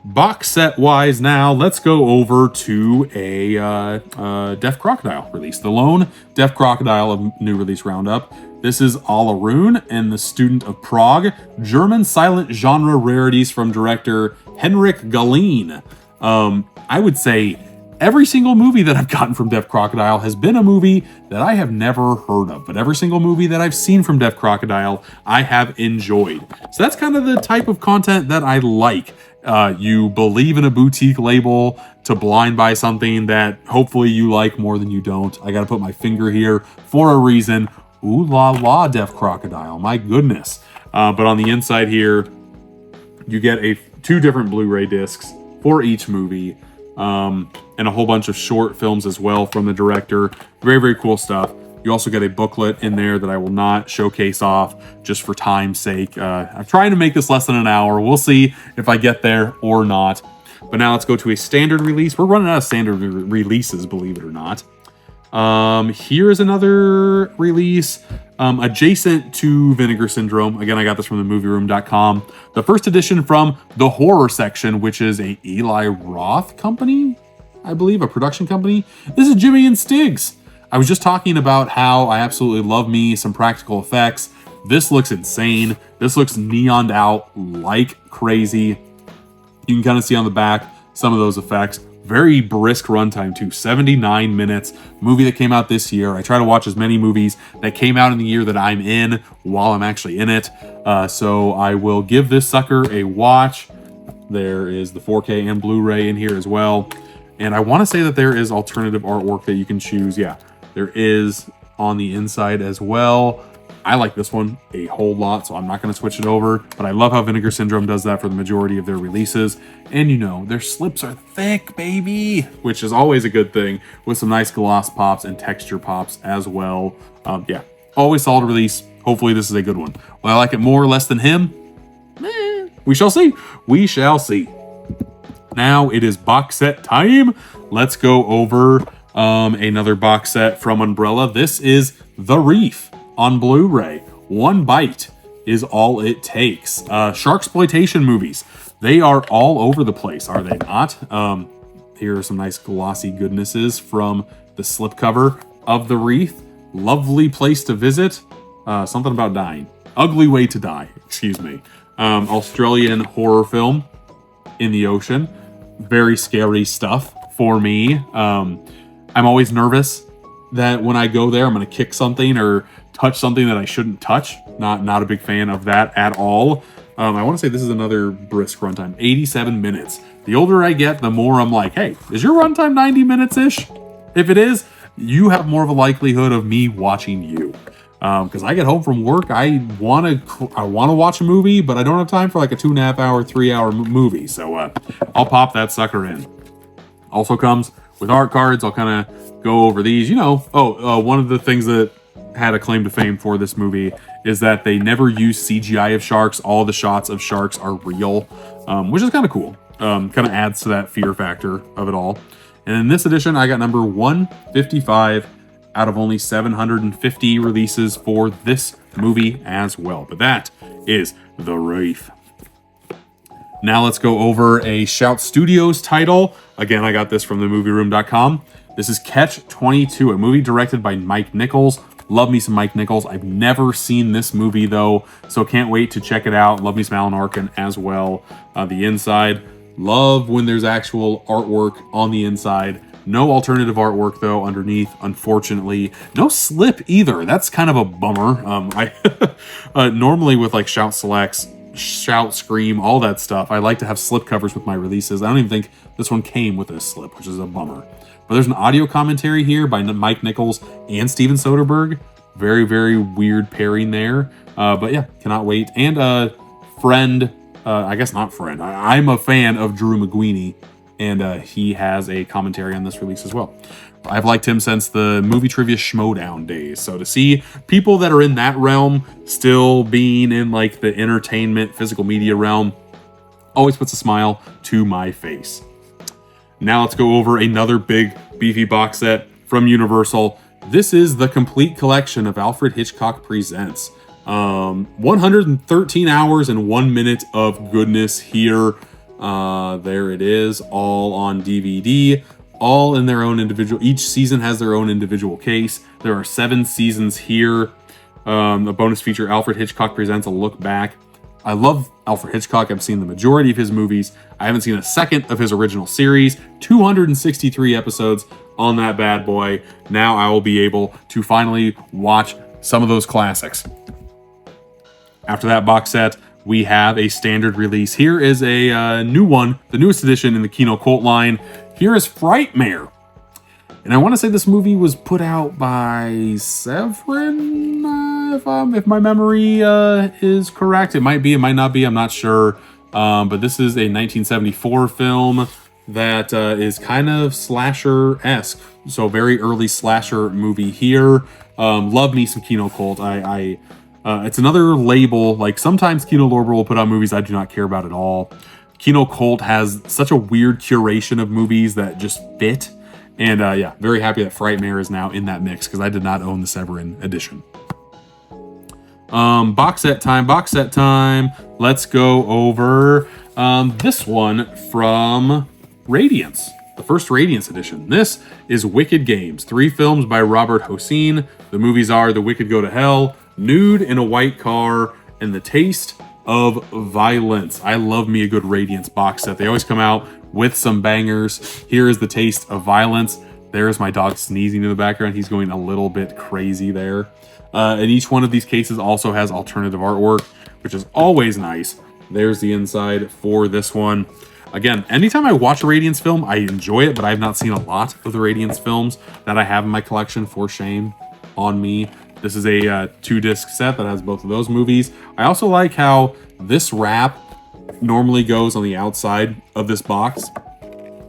Box set wise now, let's go over to a Deaf Crocodile release. The lone Deaf Crocodile of new release roundup. This is Alaroon and the Student of Prague, German silent genre rarities from director Henrik Galeen. I would say every single movie that I've gotten from Deaf Crocodile has been a movie that I have never heard of, but every single movie that I've seen from Deaf Crocodile, I have enjoyed. So that's kind of the type of content that I like. You believe in a boutique label to blind buy something that hopefully you like more than you don't. I gotta put my finger here for a reason. Ooh la la, Deaf Crocodile, my goodness. But on the inside here, you get two different Blu-ray discs for each movie. And a whole bunch of short films as well from the director. Very, very cool stuff. You also get a booklet in there that I will not showcase off just for time's sake. I'm trying to make this less than an hour. We'll see if I get there or not. But now let's go to a standard release. We're running out of standard releases, believe it or not. Here is another release adjacent to Vinegar Syndrome. Again, I got this from themovieroom.com. The first edition from the horror section, which is a Eli Roth company, I believe, a production company. This is Jimmy and Stiggs. I was just talking about how I absolutely love me some practical effects. This looks insane. This looks neoned out like crazy. You can kind of see on the back some of those effects. Very brisk runtime too, 79 minutes. Movie that came out this year. I try to watch as many movies that came out in the year that I'm in while I'm actually in it. So I will give this sucker a watch. There is the 4K and Blu-ray in here as well. And I want to say that there is alternative artwork that you can choose. Yeah, there is on the inside as well. I like this one a whole lot, so I'm not going to switch it over. But I love how Vinegar Syndrome does that for the majority of their releases. And you know, their slips are thick, baby, which is always a good thing, with some nice gloss pops and texture pops as well. Yeah, always solid release. Hopefully this is a good one. Will I like it more or less than him? We shall see. We shall see. Now it is box set time. Let's go over another box set from Umbrella. This is The Reef on Blu-ray. One bite is all it takes. Sharksploitation movies. They are all over the place, are they not? Here are some nice glossy goodnesses from the slipcover of The Reef. Lovely place to visit. Something about dying. Ugly way to die, excuse me. Australian horror film in the ocean. Very scary stuff for me. I'm always nervous that when I go there, I'm going to kick something or touch something that I shouldn't touch. Not a big fan of that at all. I want to say this is another brisk runtime, 87 minutes. The older I get, the more I'm like, hey, is your runtime 90 minutes-ish? If it is, you have more of a likelihood of me watching you. Because I get home from work, I want to watch a movie, but I don't have time for like a 2.5 hour, 3 hour movie. So I'll pop that sucker in. Also comes with art cards. I'll kind of go over these. You know, one of the things that had a claim to fame for this movie is that they never use CGI of sharks. All the shots of sharks are real, which is kind of cool. Kind of adds to that fear factor of it all. And in this edition, I got number 155 out of only 750 releases for this movie as well. But that is The Reef. Now let's go over a Shout Studios title. Again, I got this from themovieroom.com. This is Catch 22, a movie directed by Mike Nichols. Love me some Mike Nichols. I've never seen this movie though, so can't wait to check it out. Love me some Alan Arkin as well. The inside, love when there's actual artwork on the inside. No alternative artwork though underneath, unfortunately. No slip either. That's kind of a bummer. I normally with like Shout Selects, Shout, Scream, all that stuff, I like to have slip covers with my releases. I don't even think this one came with a slip, which is a bummer. But there's an audio commentary here by Mike Nichols and Steven Soderbergh. Very, very weird pairing there. But yeah, cannot wait. And friend, I guess not friend. I'm a fan of Drew McGuiney, and he has a commentary on this release as well. I've liked him since the Movie Trivia Schmodown days. So to see people that are in that realm still being in like the entertainment, physical media realm, always puts a smile to my face. Now let's go over another big beefy box set from Universal. This is the complete collection of Alfred Hitchcock Presents. 113 hours and 1 minute of goodness here. There it is, all on DVD, all in their own individual. Each season has their own individual case. There are 7 seasons here. A bonus feature, Alfred Hitchcock Presents a look back. I love Alfred Hitchcock. I've seen the majority of his movies. I haven't seen a second of his original series. 263 episodes on that bad boy. Now I will be able to finally watch some of those classics. After that box set, we have a standard release. Here is a new one, the newest edition in the Kino Cult line. Here is Frightmare. And I want to say this movie was put out by Severin, if my memory is correct. It might be, it might not be, I'm not sure. But this is a 1974 film that is kind of slasher-esque. So very early slasher movie here. Love me some Kino Cult. It's another label. Like sometimes Kino Lorber will put out movies I do not care about at all. Kino Cult has such a weird curation of movies that just fit. And yeah, very happy that Frightmare is now in that mix because I did not own the Severin edition. Box set time. Let's go over this one from Radiance, the first Radiance edition. This is Wicked Games, 3 films by Robert Hossein. The movies are The Wicked Go to Hell, Nude in a White Car, and The Taste of Violence. I love me a good Radiance box set. They always come out with some bangers. Here is The Taste of Violence. There's my dog sneezing in the background. He's going a little bit crazy there. And each one of these cases also has alternative artwork, which is always nice. There's the inside for this one. Again, anytime I watch a Radiance film, I enjoy it, but I have not seen a lot of the Radiance films that I have in my collection, for shame on me. This is a 2-disc set that has both of those movies. I also like how this wrap normally goes on the outside of this box,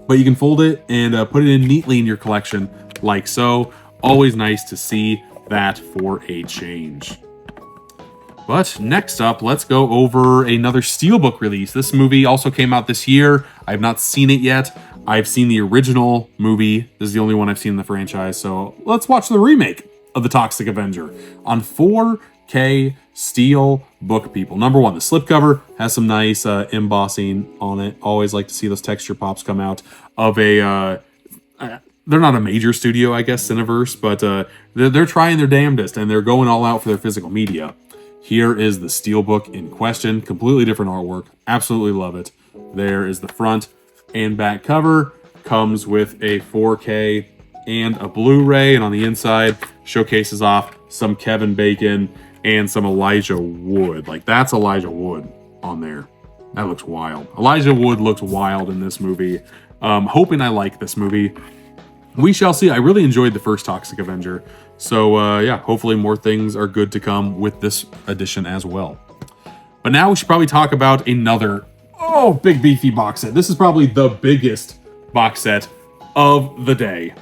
but you can fold it and put it in neatly in your collection like so. Always nice to see that for a change. But next up, let's go over another Steelbook release. This movie also came out this year. I have not seen it yet. I've seen the original movie. This is the only one I've seen in the franchise. So let's watch the remake of The Toxic Avenger on 4K Steelbook, people. Number one, the slipcover has some nice embossing on it. Always like to see those texture pops come out of a... they're not a major studio, I guess, Cineverse, but they're trying their damnedest, and they're going all out for their physical media. Here is the Steelbook in question. Completely different artwork. Absolutely love it. There is the front and back cover. Comes with a 4K and a Blu-ray. And on the inside, showcases off some Kevin Bacon and some Elijah Wood. Like, that's Elijah Wood on there. That looks wild. Elijah Wood looks wild in this movie. Hoping I like this movie. We shall see. I really enjoyed the first Toxic Avenger. So, yeah, hopefully more things are good to come with this edition as well. But now we should probably talk about another, big beefy box set. This is probably the biggest box set of the day,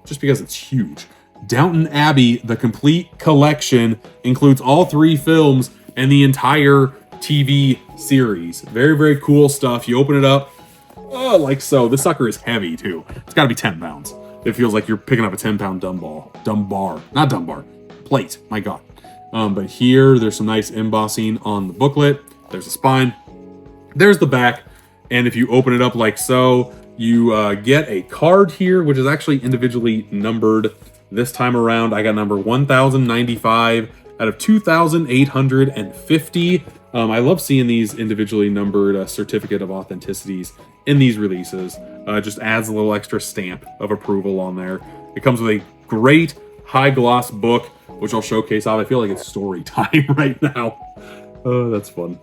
just because it's huge. Downton Abbey, the complete collection, includes all 3 films and the entire TV series. Very, very cool stuff. You open it up, like so. This sucker is heavy, too. It's got to be 10 pounds. It feels like you're picking up a 10-pound plate. My God. But here, there's some nice embossing on the booklet. There's the spine. There's the back. And if you open it up like so, you get a card here, which is actually individually numbered this time around. I got number 1095 out of 2,850. I love seeing these individually numbered certificate of authenticities in these releases. Just adds a little extra stamp of approval on there. It comes with a great high gloss book, which I'll showcase off. I feel like it's story time right now. Oh, that's fun.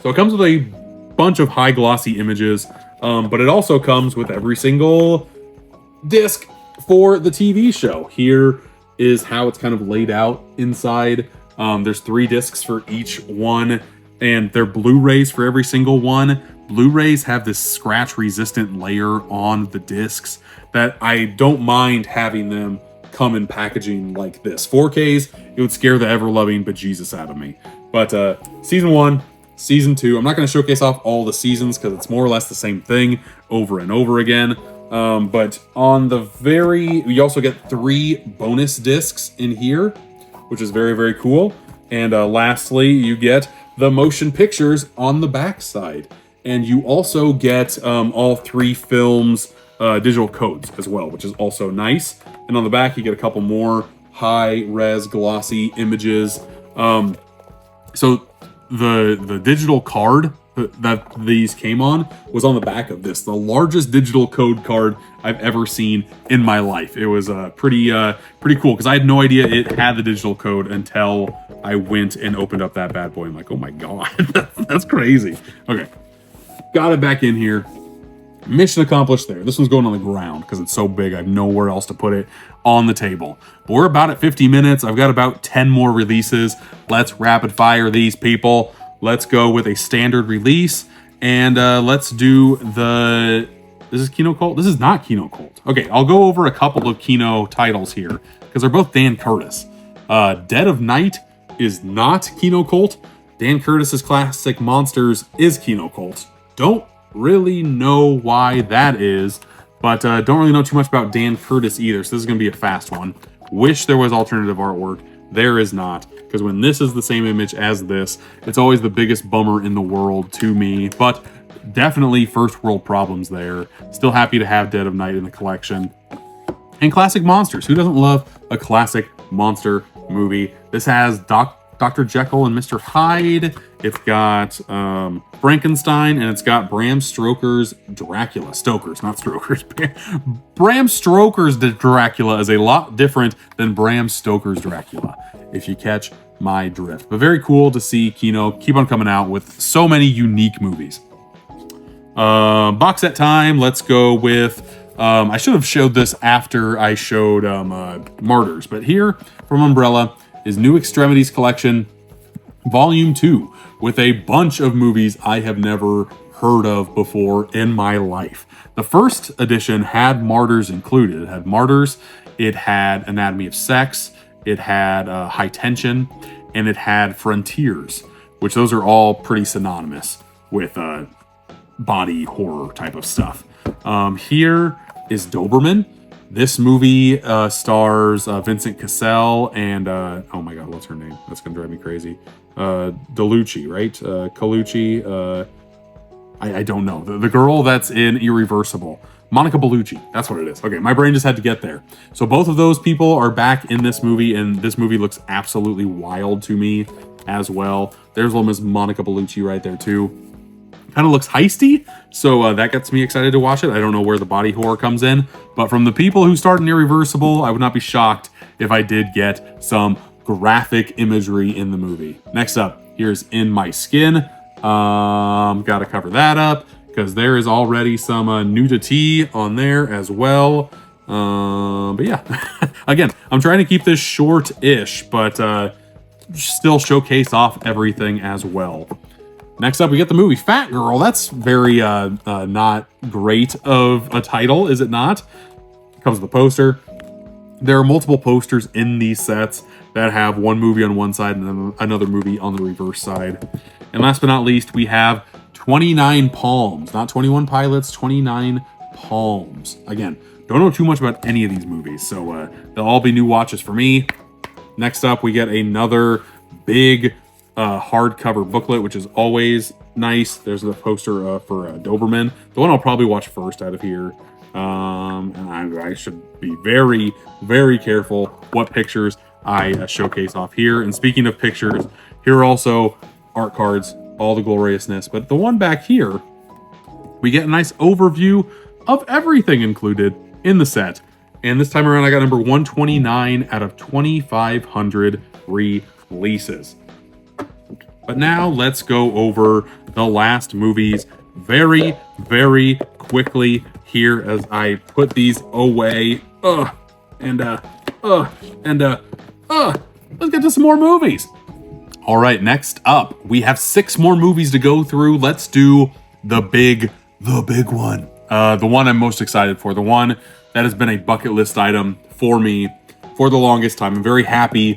So it comes with a bunch of high glossy images, but it also comes with every single disc for the TV show. Here is how it's kind of laid out inside. There's 3 discs for each one, and they're Blu-rays for every single one. Blu-rays have this scratch-resistant layer on the discs that I don't mind having them come in packaging like this. 4Ks, it would scare the ever-loving bejesus out of me. But Season 1, Season 2, I'm not going to showcase off all the seasons because it's more or less the same thing over and over again. But on the we also get 3 bonus discs in here, which is very, very cool. And lastly, you get the motion pictures on the back side. And you also get all 3 films digital codes as well, which is also nice. And on the back, you get a couple more high-res glossy images. So the digital card that these came on was on the back of this, the largest digital code card I've ever seen in my life. It was pretty cool because I had no idea it had the digital code until I went and opened up that bad boy. I'm like, oh my God, that's crazy. Okay, got it back in here. Mission accomplished there. This one's going on the ground because it's so big I have nowhere else to put it on the table. But we're about at 50 minutes. I've got about 10 more releases. Let's rapid fire these, people. Let's go with a standard release, and let's do the... This is Kino Cult? This is not Kino Cult. Okay, I'll go over a couple of Kino titles here, because they're both Dan Curtis. Dead of Night is not Kino Cult. Dan Curtis's classic Monsters is Kino Cult. Don't really know why that is, but don't really know too much about Dan Curtis either, so this is going to be a fast one. Wish there was alternative artwork. There is not, because when this is the same image as this, it's always the biggest bummer in the world to me, but definitely first world problems there. Still happy to have Dead of Night in the collection. And classic monsters. Who doesn't love a classic monster movie. This has Dr. Jekyll and Mr. Hyde. It's got Frankenstein, and it's got Bram Stoker's Dracula. Stoker's, not Stoker's. Bram Stoker's Dracula is a lot different than Bram Stoker's Dracula, if you catch my drift. But very cool to see Kino keep on coming out with so many unique movies. Box set time. Let's go with... I should have showed this after I showed Martyrs, but here from Umbrella is New Extremities Collection Volume 2 with a bunch of movies I have never heard of before in my life. The first edition had Martyrs included. It had Martyrs, it had Anatomy of Sex, it had High Tension, and it had Frontiers, which those are all pretty synonymous with body horror type of stuff. Here is Doberman. This movie stars Vincent Cassel and oh my god, what's her name? That's gonna drive me crazy. Delucci, right? Colucci. I don't know. The girl that's in Irreversible. Monica Bellucci. That's what it is. Okay, my brain just had to get there. So both of those people are back in this movie, and this movie looks absolutely wild to me as well. There's one Miss Monica Bellucci right there too. Kind of looks heisty, so that gets me excited to watch it. I don't know where the body horror comes in, but from the people who starred in Irreversible, I would not be shocked if I did get some graphic imagery in the movie. Next up, here's In My Skin. Gotta cover that up because there is already some nudity on there as well. But yeah, again, I'm trying to keep this short-ish, but still showcase off everything as well. Next up, we get the movie Fat Girl. That's very not great of a title, is it not? Comes with a poster. There are multiple posters in these sets that have one movie on one side and then another movie on the reverse side. And last but not least, we have 29 Palms. Not 21 Pilots, 29 Palms. Again, don't know too much about any of these movies, so they'll all be new watches for me. Next up, we get another big hardcover booklet, which is always nice. There's the poster for Doberman, the one I'll probably watch first out of here. And I should be very, very careful what pictures I showcase off here. And speaking of pictures, here are also art cards, all the gloriousness. But the one back here, we get a nice overview of everything included in the set. And this time around, I got number 129 out of 2,500 releases. But now let's go over the last movies very, very quickly here as I put these away. Let's get to some more movies. All right, next up, we have 6 more movies to go through. Let's do the big one. The one I'm most excited for, the one that has been a bucket list item for me for the longest time. I'm very happy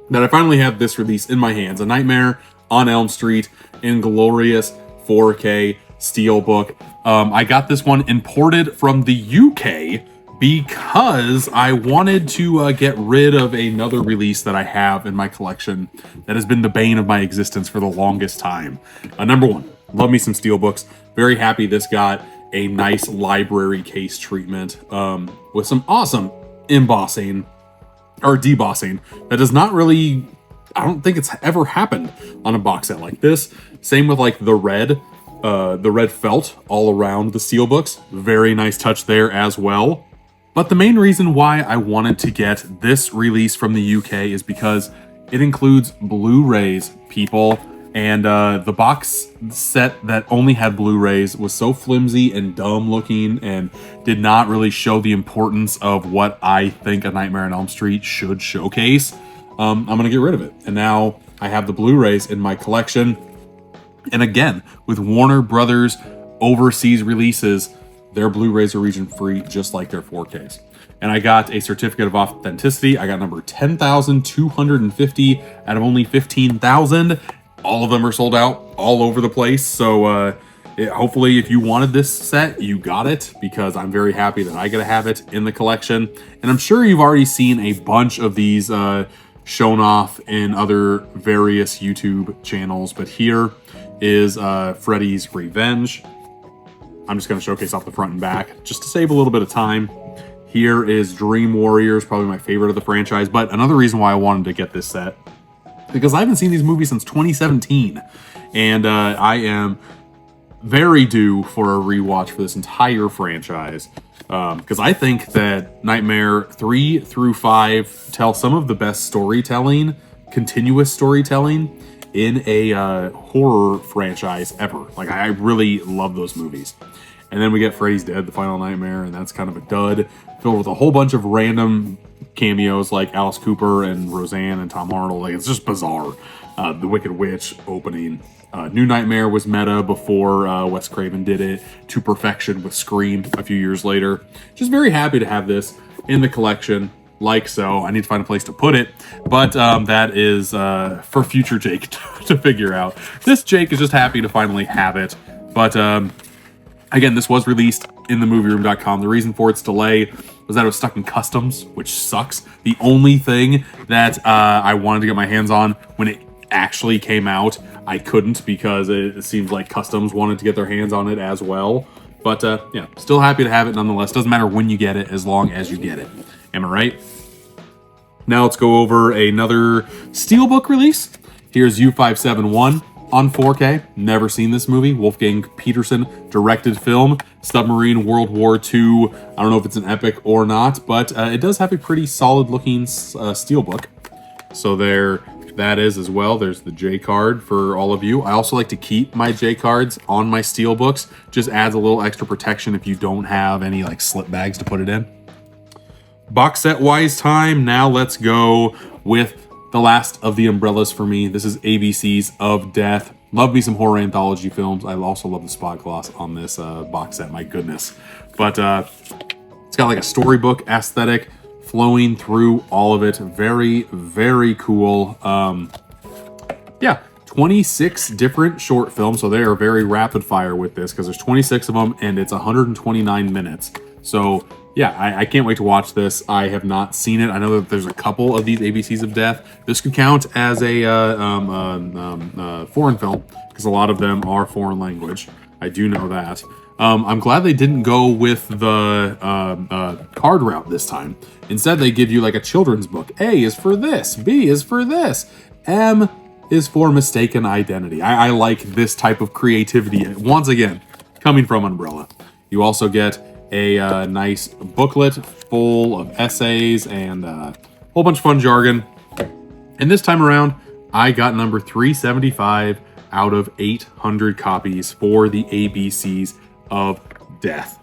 that I finally have this release in my hands. A Nightmare on Elm Street in glorious 4K Steelbook. I got this one imported from the UK because I wanted to get rid of another release that I have in my collection that has been the bane of my existence for the longest time. Number one, love me some Steelbooks. Very happy this got a nice library case treatment with some awesome embossing or debossing that does not really, I don't think it's ever happened on a box set like this. Same with like the red felt all around the Steelbooks. Very nice touch there as well. But the main reason why I wanted to get this release from the UK is because it includes Blu-rays, people. And the box set that only had Blu-rays was so flimsy and dumb looking and did not really show the importance of what I think A Nightmare on Elm Street should showcase. I'm going to get rid of it. And now I have the Blu-rays in my collection. And again, with Warner Brothers overseas releases, their Blu-rays are region-free, just like their 4Ks. And I got a certificate of authenticity. I got number 10,250 out of only 15,000. All of them are sold out all over the place. So hopefully if you wanted this set, you got it, because I'm very happy that I get to have it in the collection. And I'm sure you've already seen a bunch of these shown off in other various YouTube channels. But here is Freddy's Revenge. I'm just going to showcase off the front and back just to save a little bit of time. Here is Dream Warriors, probably my favorite of the franchise. But another reason why I wanted to get this set, because I haven't seen these movies since 2017. And I am very due for a rewatch for this entire franchise. Because I think that Nightmare 3 through 5 tell some of the best storytelling, continuous storytelling, in a horror franchise ever. Like, I really love those movies. And then we get Freddy's Dead, The Final Nightmare, and that's kind of a dud, filled with a whole bunch of random cameos like Alice Cooper and Roseanne and Tom Arnold. Like, it's just bizarre. The Wicked Witch opening. New Nightmare was meta before Wes Craven did it to perfection with Scream a few years later. Just very happy to have this in the collection. Like so. I need to find a place to put it, but that is for future Jake to figure out. This Jake is just happy to finally have it. But again, this was released in the movieroom.com. The reason for its delay was that it was stuck in customs, which sucks. The only thing that I wanted to get my hands on when it actually came out, I couldn't, because it seems like customs wanted to get their hands on it as well. But yeah, still happy to have it nonetheless. Doesn't matter when you get it, as long as you get it. Am I right? Now let's go over another Steelbook release. Here's U571 on 4K. Never seen this movie. Wolfgang Peterson directed film. Submarine World War II. I don't know if it's an epic or not, but it does have a pretty solid looking Steelbook. So there that is as well. There's the J card for all of you. I also like to keep my J cards on my Steelbooks. Just adds a little extra protection if you don't have any like slip bags to put it in. Box set wise time, now let's go with the last of the umbrellas for me. This is ABC's Of Death. Love me some horror anthology films. I also love the spot gloss on this box set, my goodness. But it's got like a storybook aesthetic flowing through all of it. Very, very cool. Yeah, 26 different short films, so they are very rapid fire with this because there's 26 of them and it's 129 minutes. So yeah, I can't wait to watch this. I have not seen it. I know that there's a couple of these ABCs of Death. This could count as a foreign film, because a lot of them are foreign language. I do know that. I'm glad they didn't go with the card route this time. Instead, they give you like a children's book. A is for this. B is for this. M is for mistaken identity. I like this type of creativity. Once again, coming from Umbrella. You also get a nice booklet full of essays and a whole bunch of fun jargon. And this time around, I got number 375 out of 800 copies for the ABCs of Death.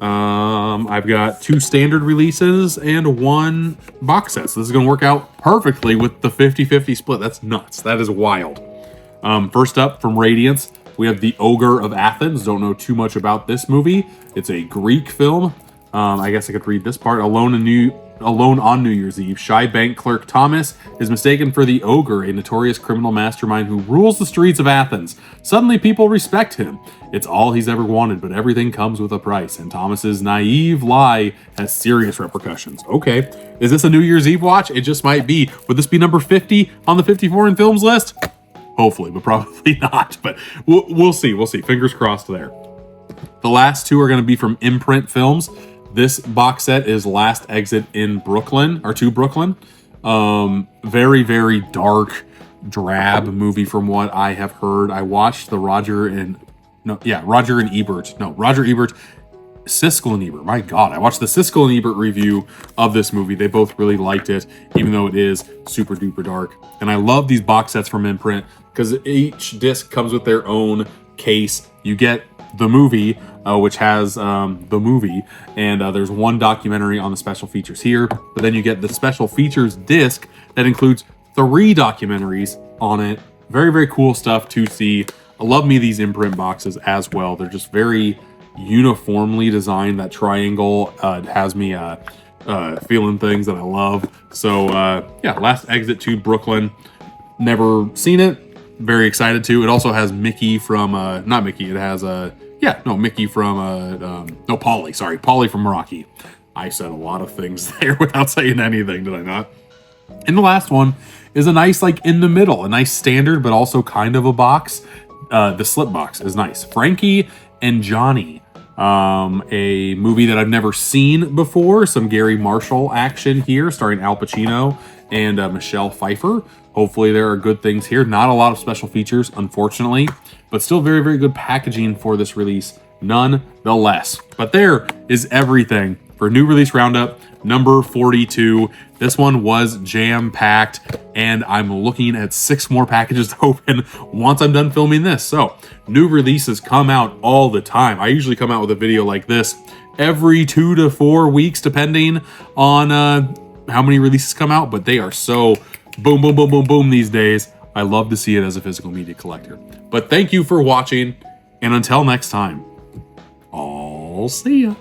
I've got 2 standard releases and 1 box set. So this is going to work out perfectly with the 50-50 split. That's nuts. That is wild. First up from Radiance, we have The Ogre of Athens. Don't know too much about this movie. It's a Greek film. I guess I could read this part. Alone on New Year's Eve, shy bank clerk Thomas is mistaken for the Ogre, a notorious criminal mastermind who rules the streets of Athens. Suddenly people respect him. It's all he's ever wanted, but everything comes with a price, and Thomas's naive lie has serious repercussions. Okay, is this a New Year's Eve watch? It just might be. Would this be number 50 on the 50 foreign films list? Hopefully, but probably not. But we'll see. We'll see. Fingers crossed there. The last 2 are going to be from Imprint Films. This box set is Last Exit in Brooklyn, or to Brooklyn. Very, very dark, drab movie from what I have heard. I watched the Roger Ebert, Siskel and Ebert. My God, I watched the Siskel and Ebert review of this movie. They both really liked it, even though it is super duper dark. And I love these box sets from Imprint because each disc comes with their own case. You get the movie, which has the movie, and there's 1 documentary on the special features here, but then you get the special features disc that includes 3 documentaries on it. Very, very cool stuff to see. I love me these Imprint boxes as well. They're just very uniformly designed. That triangle has me feeling things that I love. So yeah, Last Exit to Brooklyn. Never seen it. Very excited to. It also has Mickey from not Mickey. It has Mickey from Polly. Sorry, Polly from Rocky. I said a lot of things there without saying anything, did I not? And the last one is a nice, like, in the middle, a nice standard, but also kind of a box. The slip box is nice. Frankie and Johnny, a movie that I've never seen before, some Gary Marshall action here, starring Al Pacino and Michelle Pfeiffer. Hopefully there are good things here. Not a lot of special features, unfortunately, but still very, very good packaging for this release nonetheless. But there is everything for New Release Roundup number 42. This one was jam-packed, and I'm looking at 6 more packages to open once I'm done filming this. So, new releases come out all the time. I usually come out with a video like this every 2 to 4 weeks, depending on how many releases come out, but they are so boom, boom, boom, boom, boom these days. I love to see it as a physical media collector. But thank you for watching, and until next time, I'll see ya.